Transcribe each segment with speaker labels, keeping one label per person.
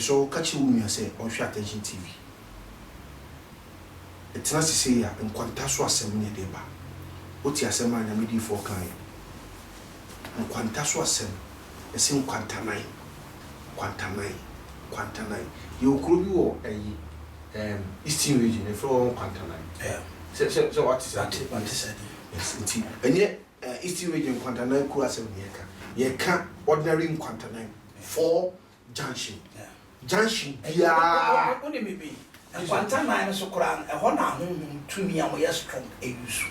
Speaker 1: so catch you say on Share Attention TV. It's not to say ya and quantaso assembly deba. What ya sema na midi for kind. And quantaso assembly. The same quantanine. Quantanine. You could you Eastern region if you're quantanine.
Speaker 2: Yeah.
Speaker 1: So what is that?
Speaker 2: What is that?
Speaker 1: Yes, indeed. And yet Eastern region quantanine cool assembly. You can't ordinary quantanine 4 junction.
Speaker 2: Yeah.
Speaker 1: Junction. Yeah.
Speaker 2: What do you mean? And quantanine so crown a honor to me and we are strong a use.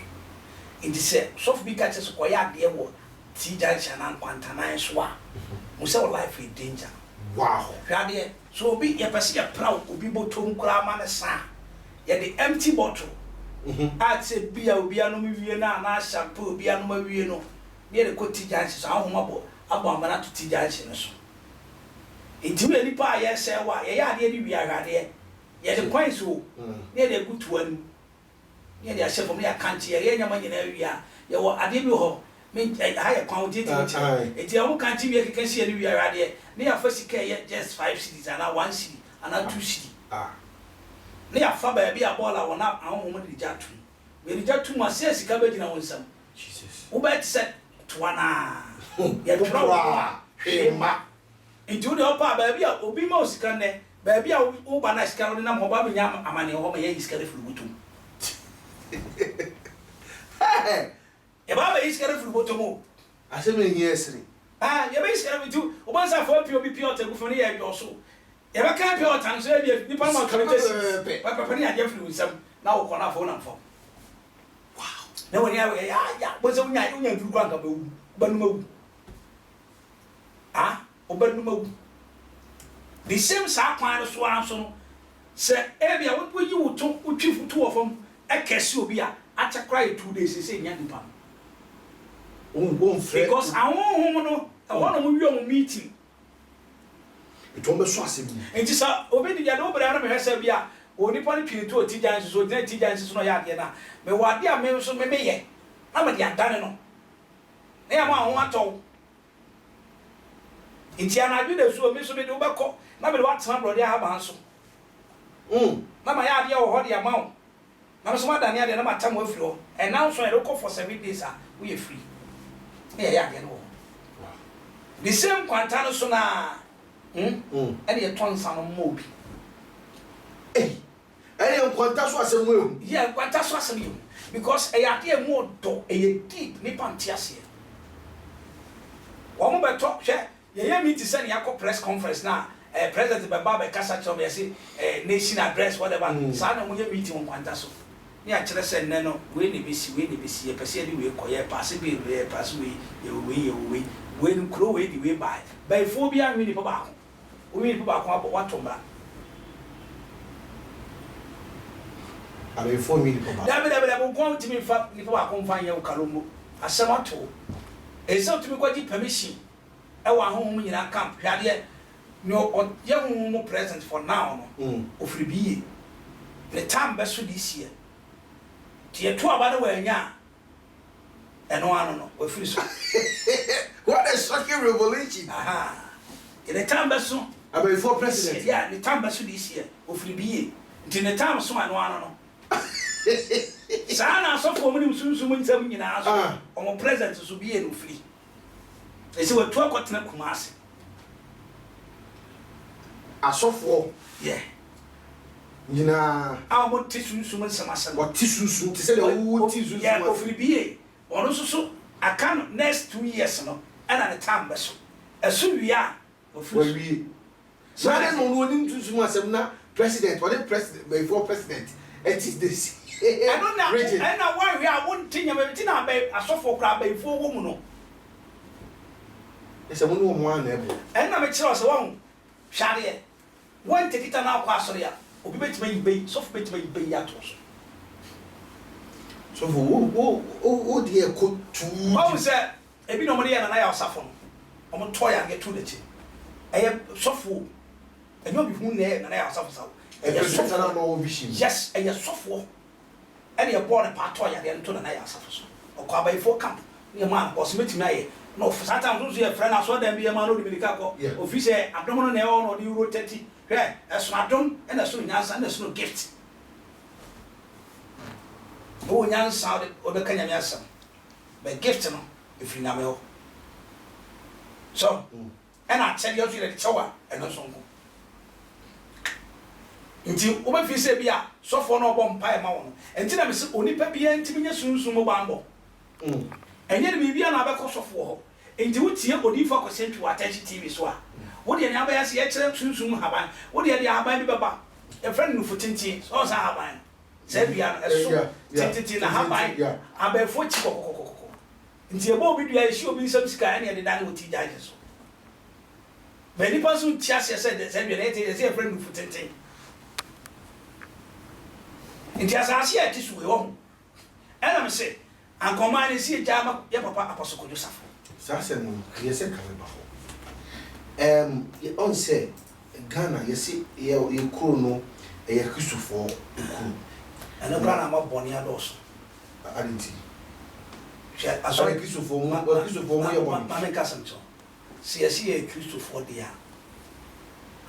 Speaker 2: It is a soft big catches quiet dear word. T junction and quantanine swap. We saw life in danger.
Speaker 1: Wow.
Speaker 2: Radie, so be a person proud to be bottom cram and a sa. Yet the empty bottle. I'd say beer will be a no Vienna, shampoo, be a no Vieno. Near the good tea junction, our mobile, about man to tea junction. Into any pie, yes, sir, why, yeah, we are there. Yet the point so near the good one. Near the chef of me, I can't hear any money in area. You were a debut. Mean a higher quantity. It's your own country, you can see anywhere right there. Near first care, just 5 cities and now 1 city and now 2 cities. Near Faber be a ball, I will not our woman reject me. We reject 2 months, yes, cabbage in our son.
Speaker 1: Jesus.
Speaker 2: Who bet said to one yet trouble. Into the upper baby, will be most can there. Baby, I will ban a scarlet number of Baby Yam, a man, or my is careful. If I is careful to move,
Speaker 1: I said, yes,
Speaker 2: you're basically do once I for POB Pure for me also. If I can't pure time, so you put my committee, but Papa and Jeffrey with some now on our phone and phone. Wow. No one, yeah, was a young to Granga, but move. Ah, but move. The same sapphire swan, sir, Abia, what will you talk with 2 of them? I guess you'll be at a cry 2 days, they say, young pam. Because I want to move your meeting.
Speaker 1: It almost was him.
Speaker 2: And just obeying the other, but I never said, yeah, only one to a tea dance, so then tea dances no yard. But what dear members of me, I'm a young dano. They are my own told. In Tiana, you know, so Miss Obako, never what time brother have answer. Mamma, I have your hot amount. I'm smart than the other time with floor, and now so I don't call for 7 days, we are free. Yeah, the same Quantano Sona, and your tongue some moby.
Speaker 1: Eh, I am Quantas was a will.
Speaker 2: Yeah, Quantas was you, because I appear more to a deep Nipantias here. One more talk, share, you hear me to send Yako press conference now. President Baba Cassacho, a nation address, whatever, son of your meeting on Quantaso. Yeah, said, no, we need to see a person we acquire, possibly pass away, you when crow the way by phobia, we need about. We need about what to back.
Speaker 1: I will inform me.
Speaker 2: I will go to me before I can find your Calumbo. A samato. It's not to be quite permission. I want home in our camp, Yadia. No, young present for now, of Ribi. The time best this year. Tia 2 by the way, yeah. And no, I don't know.
Speaker 1: What a shocking revelation!
Speaker 2: Aha. In the time best soon.
Speaker 1: I will for president.
Speaker 2: Yeah, the time best this year of Ribi. In the time so I don't know. Sana so for me soon 7 years. On present to be in free. They say we're 12 cotton Kumasi.
Speaker 1: I saw 4.
Speaker 2: Yeah.
Speaker 1: You know,
Speaker 2: I want tissue so much.
Speaker 1: What tissue to say the whole tissue?
Speaker 2: Yeah, of Libya. Or also, so I can next 2 years, no, and at a time vessel. As soon we are,
Speaker 1: will be. So I don't know to someone now, president, or the president, before president. It is this.
Speaker 2: I don't know. I know why we are one thing about a soft crab before woman.
Speaker 1: It's a one level.
Speaker 2: And I'm a choice alone. Shadia. One take it now, Quasoria. Or bet me, soft bet me, Beatos.
Speaker 1: So, oh, dear, could two.
Speaker 2: What was that? A bit of money and I are suffering. I'm a toy and get to the chin. I am soft fool. And you'll be who there and I are suffering. Yes, and you're soft fool. And you're born a part toy and to the night suffers. Or call by 4 camp. Your man was meeting me. No, for sometimes you a friend, I saw them be a man who will be or if you say, abdominal neon or Euro 30, hwɛ ɛsono adom ɛna ɛsono nyansa ɛna ɛsono gift wo nyansa ɔde ka nyame asɛm bɛ gift no ɛfiri nyame hɔ so ɛna akyɛdeɛ nso yɛde kyɛw a ɛno nso nko nti wobɛfiri sɛ bi a sɔfoɔ no ɔbɔ mpaeɛ ma wo no ɛnti na mesɛ onipa biara ntimi nyɛ sunsum mo banbɔ ɛnyɛ ne biribia na abɛkɔ sɔfoɔ hɔ nti wotie odiifo akɔsɛ ntwi wɔ atɛkyi tv so a wodeɛ ne abɛyɛ sɛ yɛkyerɛ sunsum haban wodeɛ deɛ haban bi bɛba yɛfrɛ no nufo tenten sɛ ɔsa haban saa bia no ɛso tententen na haban abɛɛfoɔ kyi kɔkɔkɔkɔkɔ nti ɛbɔ obi dua yɛhyɛ obi nsɛm sika ɛne yɛde da ne wɔti gyaagye so bɛ nipa nso nti aseɛ sɛ saa dua no ɛte sɛ yɛfrɛ no nufo tenten nti asase yɛ ti so wɔ ho ɛna me sɛ ankɔmaa ne si gya ma yɛ papa apɔso Kojo Safo
Speaker 1: saa sɛ no yɛ sɛ kame ba hɔ on sɛ Ghana yɛsi yɛ kuro no ɛyɛ Kristofoɔ kuro
Speaker 2: ɛna kura na ma bɔne adɔɔso
Speaker 1: adenti
Speaker 2: hwɛ
Speaker 1: asɔre Kristofoɔ mu yɛ bɔne
Speaker 2: ma me ka sɛm kyɛw sɛ yɛsi yɛ Kristofoɔ deɛ a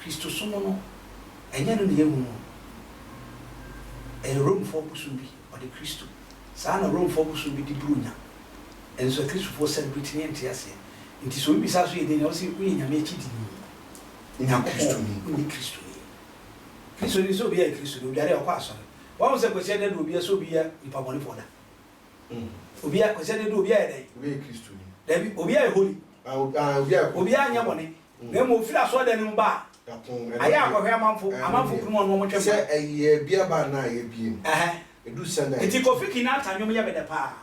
Speaker 2: Kristo som no ɛnyɛ no ne yɛhu no ɛyɛ Romefoɔ bosom bi ɔde Kristo saa na Romefoɔ bosom bi de buronya ɛnso Kristofoɔ celebrate ne nte aseɛ nti so obi bisa so yɛ den ɔsɛ woyɛ nyame akyi di ni Kristo ni Kristo ni so bi yɛ Kristo ni obiara ɔkɔ asɔre wɔn sɛ kwesi ɛdɛ do obiara so obiara nipa bɔne fɔ da obiara kwesi ɛdɛ do obiara yɛ dɛ
Speaker 1: obiara Kristo ni
Speaker 2: dɛbi obiara yɛ holy obiara nyɛ bɔne na mo ofiri asɔre dɛ ne mu ba ayɛ akɔhwɛ amanfo kurom ɔno wɔn twɛ
Speaker 1: sɛ ɛyɛ bia ba na ayɛ biem edu sɛnɛ
Speaker 2: nti Kofi Kinata nwom yɛ bɛdɛ paa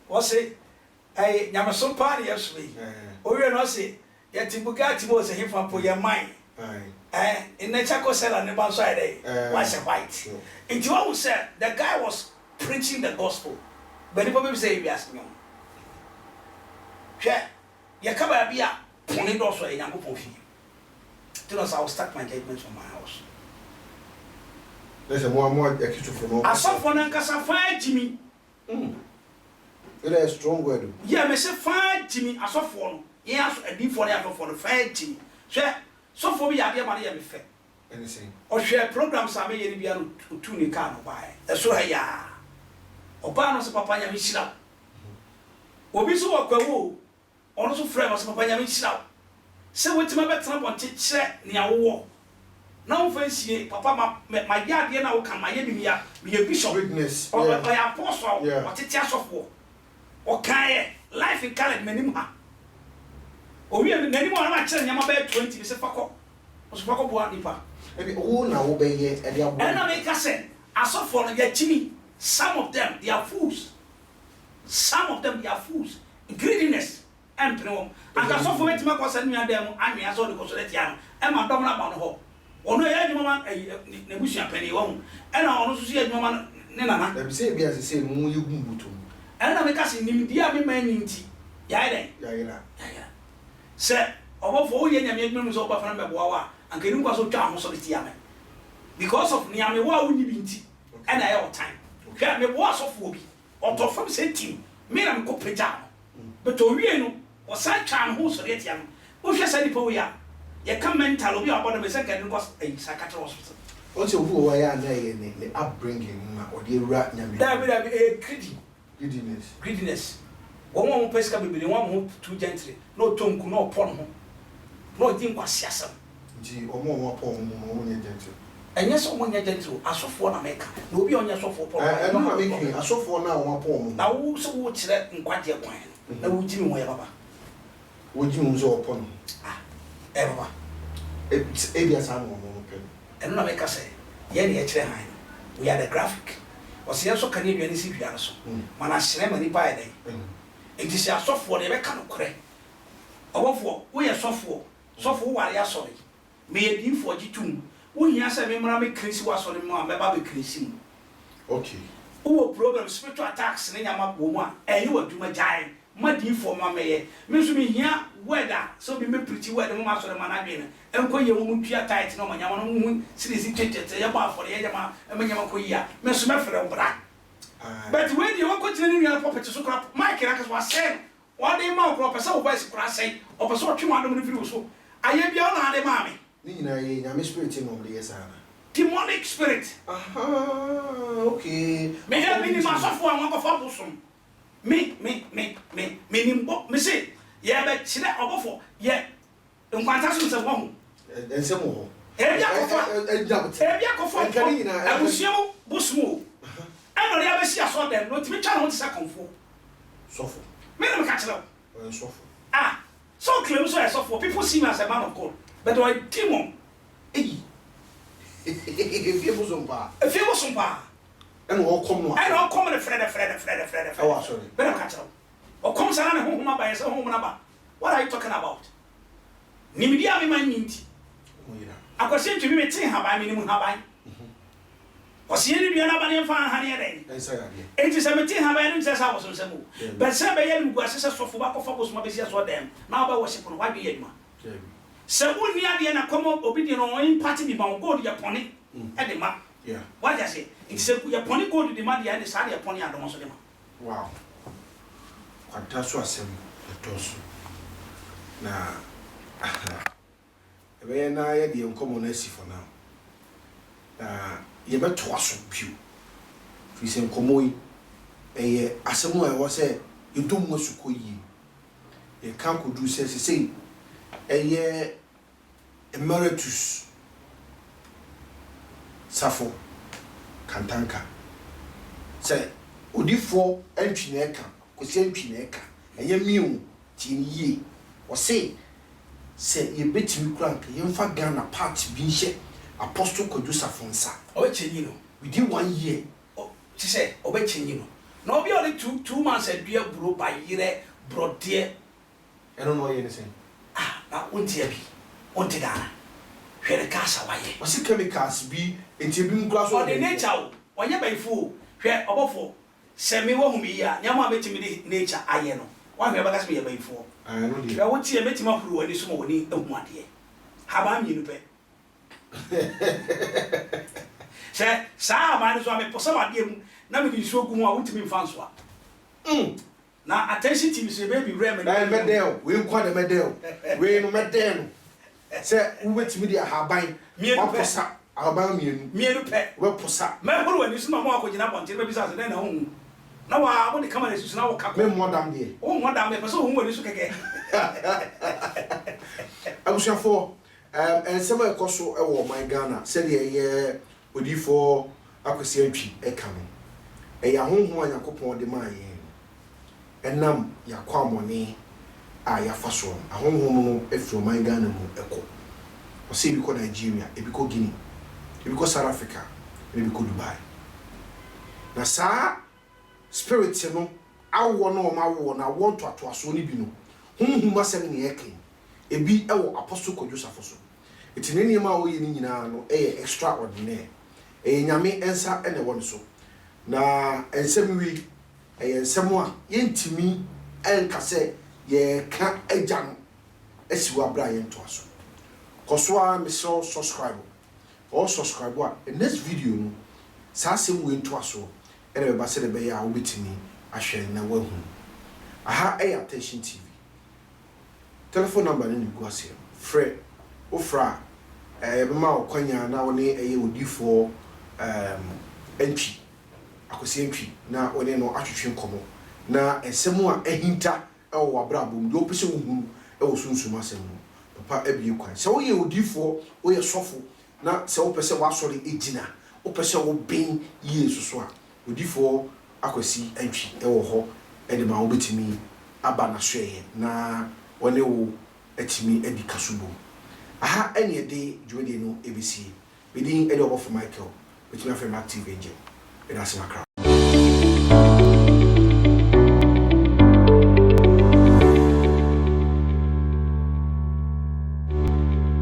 Speaker 2: wɔse ɛyɛ nyamesom paa ne yɛso yi owie no ɔse yɛte Bugatti mo sɛ hefa mpo yɛ man nnɛkyɛ kɔsɛla ne ba nso ayɛ dɛ wahyɛ white nti wahu sɛ the guy was preaching the gospel but nipa bɛbi sɛ yɛwiase nwom hwɛ yɛka baabi a pone dɔɔso ɛyɛ Nyankopɔn fie nti no sɛ I will start my judgment from my house
Speaker 1: lɛsɛ mo Kristofoɔ no
Speaker 2: asɔfoɔ no nkasa faa gyimi
Speaker 1: it is strong word
Speaker 2: yɛ me sɛ faa gyimi asɔfoɔ no yɛn aso adiifoɔ no asɔfoɔ no faa gyimi hwɛ sɔfoɔ bi yɛ adeɛ ma no yɛ me fɛ ɔhwɛ programs a mɛyɛ no bia no otu ne kaa no baeɛ ɛsoro ha yaa ɔbaa no sɛ papa nyame hyira wo obi so wɔ kwawu ɔno so frɛ no sɛ papa nyame hyira wo sɛ wotima bɛtena bɔnte kyerɛ nea wowɔ na womfa nsie papa mayɛ adeɛ na woka mayɛ bi meyɛ bishop ɔyɛ apostle ɔtete asɔfoɔ ɔkaeɛ life in college m'anim ha owie n'anim a na akyerɛ nneɛma bɛyɛ 20 bi sɛ fakɔ ɔso fakɔ boa nipa
Speaker 1: wo na wobɛyɛ ɛde aboa
Speaker 2: ɛna meka sɛ asɔfoɔ no yɛkyimi some of them they are fools greediness ɛmpene wɔm anka asɔfoɔ bɛtumi akɔ sɛ ne nuadan mu anwea sɛ ɔde kɔ so de tia no ɛma dɔm no aba no hɔ ɔno yɛ adwuma ma n'abusua panyin wɔ ho ɛna ɔno nso so yɛ adwuma ma ne nana
Speaker 1: dabi sɛ ebi ase sɛ mu yɛ gu mbutom
Speaker 2: ɛna meka sɛ nimdeɛ a mema ni nti yɛayɛ dɛn sɛ ɔbɔfoɔ woyɛ nyame adwuma mu sɛ wobɛfa no bɛboa wo a anka ɛnim kwa so twa ho so de tia me because of nea mewɔ a wonni bi nti ɛna ɛyɛ ɔtan hwɛ meboa asɔfoɔ bi ɔtɔ fam sɛ tim me na mekɔ pagya no bɛtɔ wie no ɔsan twa ne ho sɔre atia no wohwɛ sɛ nipa wo yɛ a yɛka mental obi a ɔbɔ no mesɛ nkɛde no kɔ psychiatric hospital
Speaker 1: ɔsɛ obi wɔ wɔyɛ a na ɛyɛ ne upbringing ma ɔde awura nyame
Speaker 2: dabi greediness wɔn a wɔn pɛ sika bebree wɔn a wɔn too gently na ɔtɔ nku na ɔpɔ ne ho na ɔdi nkwasi asɛm
Speaker 1: nti ɔmo apɔ ɔmo na ɔmo nyɛ gentle
Speaker 2: ɛnyɛ sɛ ɔmo nyɛ gentle asɔfoɔ na mɛka na obi a ɔnyɛ asɔfoɔ pɔ
Speaker 1: ɛno na mɛka asɔfoɔ na wɔn apɔ ɔmo
Speaker 2: na wo sɛ wo kyerɛ nkwagyeɛ kwan na wo gyimi wɔn yɛ baba
Speaker 1: wo gyimi nso ɔpɔ no
Speaker 2: baba
Speaker 1: ebi asa na ɔmo pɛ
Speaker 2: ɛno na mɛka sɛ yɛn na yɛkyerɛ han we are the graphic ɔsɛ yɛn nso ka ne aduane si dua no so ma na ahyerɛ ma nipa yɛ dɛn nti sɛ asɔfoɔ no yɛbɛka no korɛ ɔbɔfoɔ woyɛ sɔfoɔ woware asɔre meyɛ diifoɔ gye tom wohia sɛ memmara mekirisi wɔ asɔre mu a mɛba bɛkirisi mu
Speaker 1: okay
Speaker 2: wowɔ problem spiritual attacks ne nyama wɔ mu a ɛnyɛ w'adwuma gyae ma diifoɔ ma mɛyɛ me nso mehia word a sɛ obi mɛpirikyi word mu ma asɔre ma no adwene no ɛnkɔ yɛ mu tua tight na ɔmanyama no muhu sirisi twetwetɛ yɛbɔ afɔre yɛgyama ɛmanyama kɔ yi a me nso mɛfrɛ mbra but when you want to continue your property so crap Mike Rakas was saying what they ma crop so voice crass say or so twa no free so aye bia na ade ma me
Speaker 1: Nyame spirit no de yes ana.
Speaker 2: Demonic spirit.
Speaker 1: Okay.
Speaker 2: Me have been in my software and go for bosom. Me nimbo me say yeah but chile obofo yeah nkwantaso nse wo ho.
Speaker 1: Ensem wo.
Speaker 2: Ebia kofa abusiam busmu. Ano ya be sia so dem no timi twa no tisa konfo.
Speaker 1: Sofo.
Speaker 2: Me no ka chile.
Speaker 1: Sofo.
Speaker 2: So claim so as sofo. People see me as a man of God. But I demon.
Speaker 1: If you was on bar. And all come no.
Speaker 2: And all come the Fred.
Speaker 1: Oh, sorry.
Speaker 2: Better catch up. Or come sana home by yourself home number. What are you talking about? Nimidia me man ninti. I was saying to me meeting have I minimum have I. Was he any other man fan honey then? It is 17 have I didn't say I was on some. But Sabayan was a soft work of focus my business for them. Now by worship on why be it man. So when we are the come up obedient on party the man go to your pony at the map.
Speaker 1: Yeah.
Speaker 2: What I say? It's a your pony go to the man and the side of pony and the most of them.
Speaker 1: Wow. Quantaso asem etoso. Na ebe na ye de nkomo na si for now. Ye beto aso piu. Fi se nkomo yi eye asemu e wo se edom wasuko yi. Ye kan kodu se eye emeritus Safo Kantanka say odifo antwine eka kosi antwine eka eye miu tinye o say ye betimi krank ye mfa Ghana part bi hye Apostle Kojo Safo nsa
Speaker 2: o chenyi no
Speaker 1: within 1 year
Speaker 2: she say o be chenyi no na obi only 2 months adua buro ba yire brode
Speaker 1: eno no ye ne say
Speaker 2: na unti abi unti Ghana hwere kasa waye
Speaker 1: wasi chemicals bi enti bi nkura so
Speaker 2: the nature onye baifu hwe obofo semi wo humi ya nyama betimi de nature aye no wa hwe bagase be baifu
Speaker 1: no di
Speaker 2: hwe wo tie metima huru wani so mo woni ehu ade haba mi nu pe se sa ma ni so me posa wade mu na me di so gu mu a wutimi mfa nso a na attention team say baby rem
Speaker 1: na medel we nkwa de medel we no medel no se wo betimi de ahaban wa posa ahaban mienu
Speaker 2: pe
Speaker 1: we posa
Speaker 2: me huru wani so ma mo akogina bonte be bisa se na hu na wa mo de kamera susu na wo ka
Speaker 1: me modam de
Speaker 2: o modam me pese hu wani so keke
Speaker 1: abushafo ensema ekoso e wo my Ghana se de ye odifo akwesi atwi e ka no e ya honhom anyakopon de ma ye enam yakwa amone a ya faso ahonhom no efro my Ghana mu eko o se bi ko Nigeria e bi ko Guinea e bi ko South Africa e bi ko Dubai na sa spirit no awo no ma wo na won to aso ni bi no honhom asem ne eke ebi ewo Apostle Kojo Safo so etineni ma wo ye ni nyina no extraordinary nyame ensa ene won so na ensem wi ensem a yentimi enka se ye ka agyan esiwa bra ye nto aso koso a me so subscribe a next video no sa sem we nto aso ene be ba se de be ya wo betimi ahwe na wahu aha Attention TV telephone number ni go ase frɛ ofra be ma okwanya na woni odifo entwi akosi entwi na woni no atwetwe nkomo na esemu a ehinta ewo abrabom de opese huhunu ewo sunsum asemu papa abie kwan se wo ye odifo wo ye sofo na se wo pese wasori ejina wo pese wo ben yesu so a odifo akosi entwi ewo ho ede ma wo betimi aba na hweye na woni wo etimi edi kasubo aha ene de dwede no ebisi bedin ede obofo Michael betimi afem active angel eda se makra